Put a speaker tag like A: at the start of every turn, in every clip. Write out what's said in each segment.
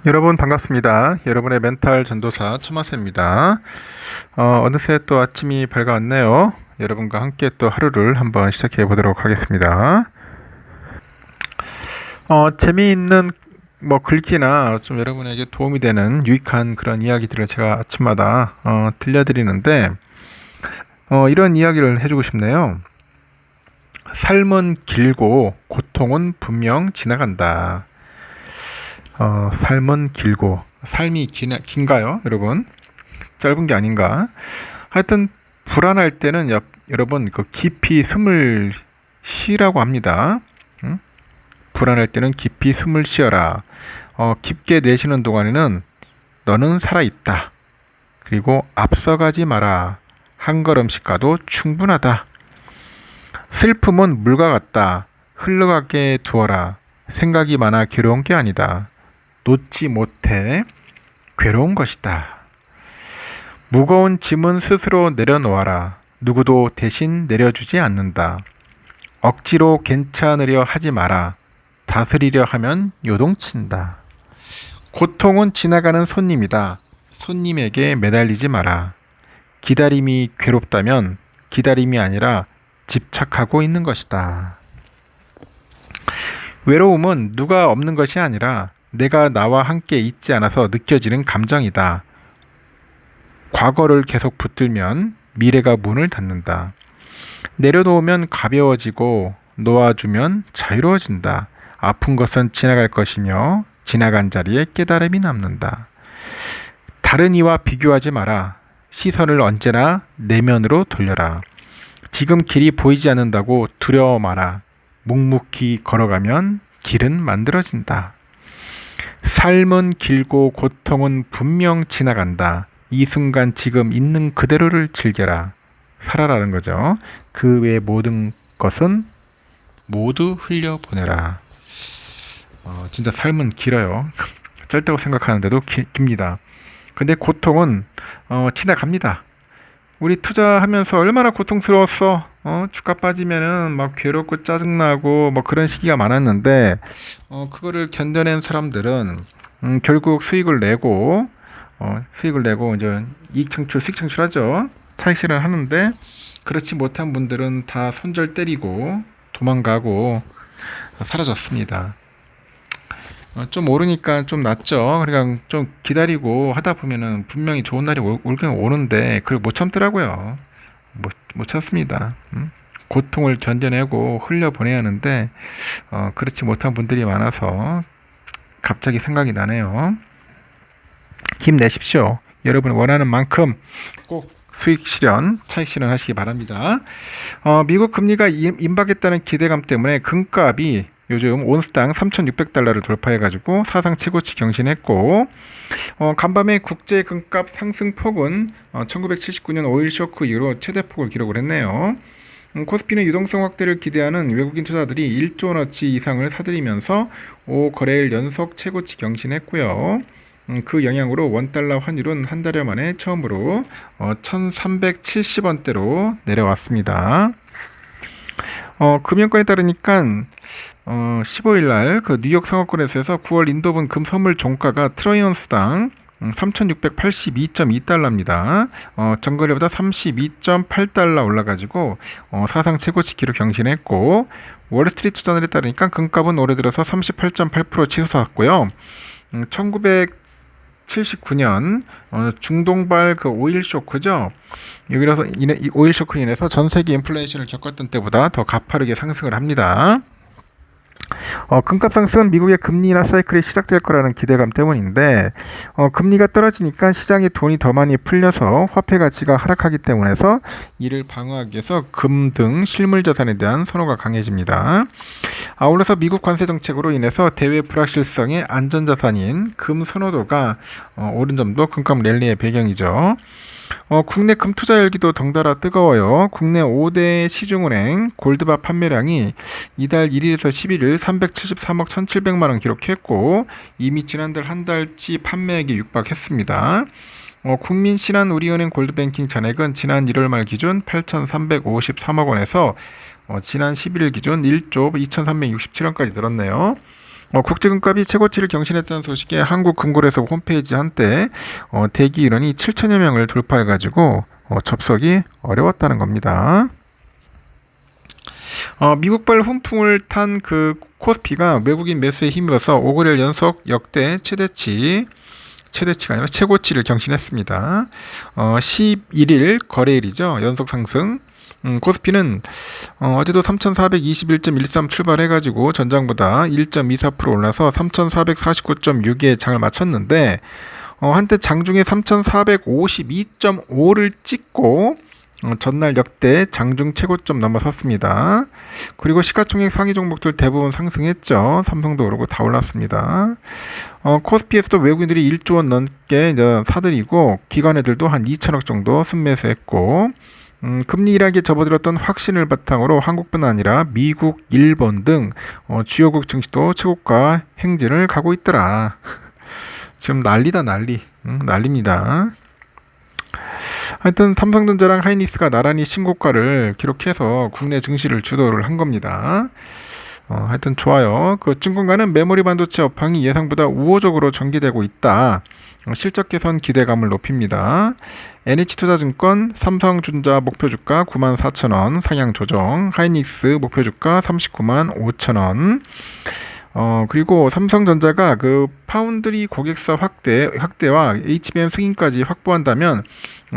A: 여러분 반갑습니다. 여러분의 멘탈 전도사 천마세입니다. 어느새 또 아침이 밝아왔네요. 여러분과 함께 또 하루를 한번 시작해 보도록 하겠습니다. 재미있는 글귀나 좀 여러분에게 도움이 되는 유익한 그런 이야기들을 제가 아침마다 들려드리는데 이런 이야기를 해주고 싶네요. 삶은 길고 고통은 분명 지나간다. 삶은 길고 삶이 긴가요, 여러분? 짧은 게 아닌가? 하여튼 불안할 때는 여러분 그 깊이 숨을 쉬라고 합니다. 응? 불안할 때는 깊이 숨을 쉬어라. 깊게 내쉬는 동안에는 너는 살아있다. 그리고 앞서가지 마라. 한 걸음씩 가도 충분하다. 슬픔은 물과 같다. 흘러가게 두어라. 생각이 많아 괴로운 게 아니다. 놓지 못해 괴로운 것이다. 무거운 짐은 스스로 내려놓아라. 누구도 대신 내려주지 않는다. 억지로 괜찮으려 하지 마라. 다스리려 하면 요동친다. 고통은 지나가는 손님이다. 손님에게 매달리지 마라. 기다림이 괴롭다면 기다림이 아니라 집착하고 있는 것이다. 외로움은 누가 없는 것이 아니라 내가 나와 함께 있지 않아서 느껴지는 감정이다. 과거를 계속 붙들면 미래가 문을 닫는다. 내려놓으면 가벼워지고 놓아주면 자유로워진다. 아픈 것은 지나갈 것이며 지나간 자리에 깨달음이 남는다. 다른 이와 비교하지 마라. 시선을 언제나 내면으로 돌려라. 지금 길이 보이지 않는다고 두려워 마라. 묵묵히 걸어가면 길은 만들어진다. 삶은 길고 고통은 분명 지나간다. 이 순간 지금 있는 그대로를 즐겨라. 살아라는 거죠. 그 외의 모든 것은 모두 흘려보내라. 진짜 삶은 길어요. 짧다고 생각하는데도 깁니다. 근데 고통은 지나갑니다. 우리 투자하면서 얼마나 고통스러웠어. 주가 빠지면은 막 괴롭고 짜증나고 뭐 그런 시기가 많았는데 그거를 견뎌낸 사람들은 결국 수익을 내고 이제 이익 창출, 수익 창출하죠. 차익 실현을 하는데 그렇지 못한 분들은 다 손절 때리고 도망가고 사라졌습니다. 좀 오르니까 좀 낫죠. 그러니까 좀 기다리고 하다 보면은 분명히 좋은 날이 올긴 오는데 그걸 못 참더라고요. 못 참습니다. 고통을 견뎌내고 흘려보내야 하는데 그렇지 못한 분들이 많아서 갑자기 생각이 나네요. 힘내십시오. 여러분 원하는 만큼 꼭 수익 실현, 차익 실현 하시기 바랍니다. 미국 금리가 임박했다는 기대감 때문에 금값이 요즘 온스당 3,600달러를 돌파해가지고 사상 최고치 경신했고 간밤에 국제 금값 상승폭은 1979년 오일 쇼크 이후로 최대폭을 기록을 했네요. 코스피는 유동성 확대를 기대하는 외국인 투자들이 1조 원어치 이상을 사들이면서 5거래일 연속 최고치 경신했고요. 그 영향으로 원달러 환율은 한 달여 만에 처음으로 1370원대로 내려왔습니다. 금융권에 따르니까 15일날 그 뉴욕 상업권에서 9월 인도분 금 선물 종가가 트로이언스당 3,682.2달러입니다. 전거래보다 32.8달러 올라가지고 사상 최고치 기록 경신했고 월스트리트 저널에 따르니까 금값은 올해 들어서 38.8% 치솟았고요. 1979년 중동발 그 오일 쇼크죠. 여기라서 이 오일 쇼크로 인해서 전 세계 인플레이션을 겪었던 때보다 더 가파르게 상승을 합니다. 금값 상승은 미국의 금리 인하 사이클이 시작될 거라는 기대감 때문인데 금리가 떨어지니까 시장에 돈이 더 많이 풀려서 화폐 가치가 하락하기 때문에서 이를 방어하기 위해서 금 등 실물 자산에 대한 선호가 강해집니다. 아울러서 미국 관세 정책으로 인해서 대외 불확실성의 안전자산인 금 선호도가 오른 점도 금값 랠리의 배경이죠. 국내 금 투자 열기도 덩달아 뜨거워요. 국내 5대 시중은행 골드바 판매량이 이달 1일에서 11일 373억 1,700만 원 기록했고 이미 지난달 한 달치 판매액이 육박했습니다. 국민신한우리은행 골드뱅킹 잔액은 지난 1월 말 기준 8,353억 원에서 지난 11일 기준 1조 2,367원까지 늘었네요. 국제금값이 최고치를 경신했다는 소식에 한국금고에서 홈페이지 한때 대기 인원이 7천여 명을 돌파해가지고 접속이 어려웠다는 겁니다. 미국발 훈풍을 탄 그 코스피가 외국인 매수에 힘입어서 5거래일 연속 역대 최대치가 아니라 최고치를 경신했습니다. 11일 거래일이죠. 연속 상승. 코스피는 어제도 3,421.13 출발해가지고 전장보다 1.24% 올라서 3,449.6에 장을 마쳤는데 한때 장중에 3,452.5를 찍고 전날 역대 장중 최고점 넘어섰습니다. 그리고 시가총액 상위 종목들 대부분 상승했죠. 삼성도 오르고 다 올랐습니다. 코스피에서도 외국인들이 1조 원 넘게 사들이고 기관애들도 한 2천억 정도 순매수했고 금리 일하게 접어들었던 확신을 바탕으로 한국뿐 아니라 미국, 일본 등 주요국 증시도 최고가 행진을 가고 있더라. 지금 난리다 난리. 난립니다. 하여튼 삼성전자랑 하이닉스가 나란히 신고가를 기록해서 국내 증시를 주도를 한 겁니다. 하여튼 좋아요. 그 증권가는 메모리 반도체 업황이 예상보다 우호적으로 전개되고 있다. 실적 개선 기대감을 높입니다. NH투자증권 삼성전자 목표주가 94,000원 상향 조정, 하이닉스 목표주가 395,500원. 그리고 삼성전자가 그 파운드리 고객사 확대와 HBM 승인까지 확보한다면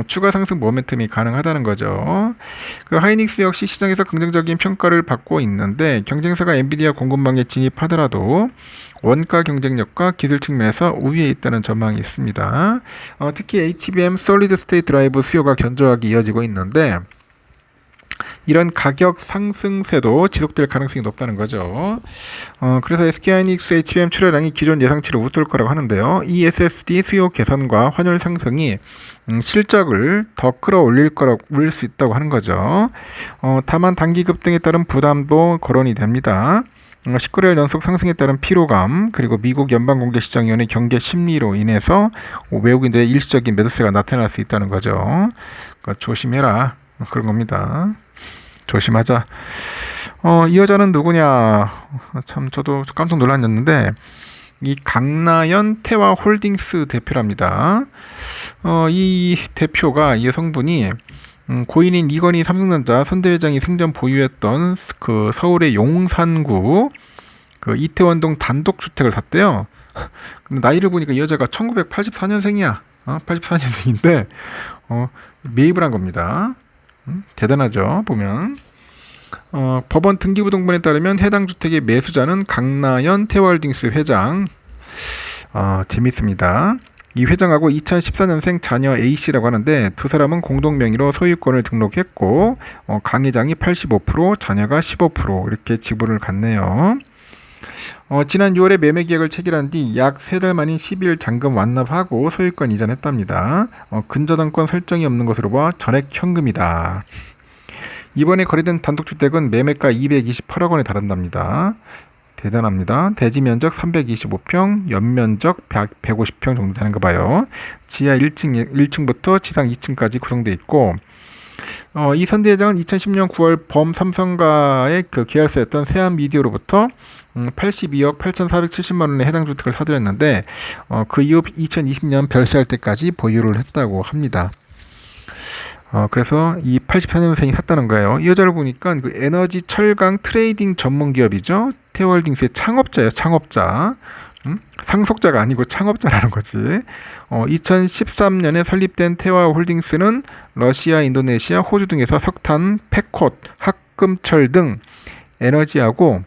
A: 추가 상승 모멘텀이 가능하다는 거죠. 그 하이닉스 역시 시장에서 긍정적인 평가를 받고 있는데 경쟁사가 엔비디아 공급망에 진입하더라도 원가 경쟁력과 기술 측면에서 우위에 있다는 전망이 있습니다. 특히 HBM 솔리드 스테이트 드라이브 수요가 견조하게 이어지고 있는데 이런 가격 상승세도 지속될 가능성이 높다는 거죠. 그래서 SK하이닉스 HBM 출하량이 기존 예상치를 웃돌 거라고 하는데요. 이 SSD 수요 개선과 환율 상승이 실적을 더 끌어올릴 수 있다고 하는 거죠. 다만 단기 급등에 따른 부담도 거론이 됩니다. 19개월 연속 상승에 따른 피로감, 그리고 미국 연방공개시장위원회 경계 심리로 인해서 외국인들의 일시적인 매도세가 나타날 수 있다는 거죠. 그러니까 조심해라, 그런 겁니다. 조심하자. 이 여자는 누구냐? 참 저도 깜짝 놀랐는데 이 강나연 태화홀딩스 대표랍니다. 이 대표가, 이 여성분이 고인인 이건희 삼성전자 선대회장이 생전 보유했던 그 서울의 용산구 그 이태원동 단독주택을 샀대요. 근데 나이를 보니까 이 여자가 1984년생이야. 84년생인데 매입을 한 겁니다. 대단하죠, 보면. 법원 등기부등본에 따르면 해당 주택의 매수자는 강나연 태화홀딩스 회장. 재밌습니다. 이 회장하고 2014년생 자녀 A씨라고 하는데 두 사람은 공동 명의로 소유권을 등록했고 강 회장이 85%, 자녀가 15% 이렇게 지분을 갖네요. 지난 6월에 매매 계약을 체결한 뒤 약 3달 만인 12일 잔금 완납하고 소유권 이전했답니다. 근저당권 설정이 없는 것으로 봐 전액 현금이다. 이번에 거래된 단독주택은 매매가 228억 원에 달한답니다. 대단합니다. 대지 면적 325평, 연면적 150평 정도 되는 거 봐요. 지하 1층부터 지상 2층까지 구성되어 있고, 이 선대회장은 2010년 9월 범 삼성과의 그 계열사였던 세안미디어로부터 82억 8,470만 원에 해당 주택을 사들였는데 그 이후 2020년 별세할 때까지 보유를 했다고 합니다. 그래서 이 84년생이 샀다는 거예요. 이 여자를 보니까 그 에너지 철강 트레이딩 전문 기업이죠. 태화홀딩스의 창업자예요. 창업자. 상속자가 아니고 창업자라는 거지. 2013년에 설립된 태화홀딩스는 러시아, 인도네시아, 호주 등에서 석탄, 팩콧, 합금철 등 에너지하고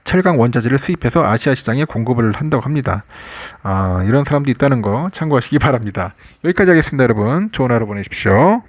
A: 철강 원자재를 수입해서 아시아 시장에 공급을 한다고 합니다. 이런 사람도 있다는 거 참고하시기 바랍니다. 여기까지 하겠습니다, 여러분. 좋은 하루 보내십시오.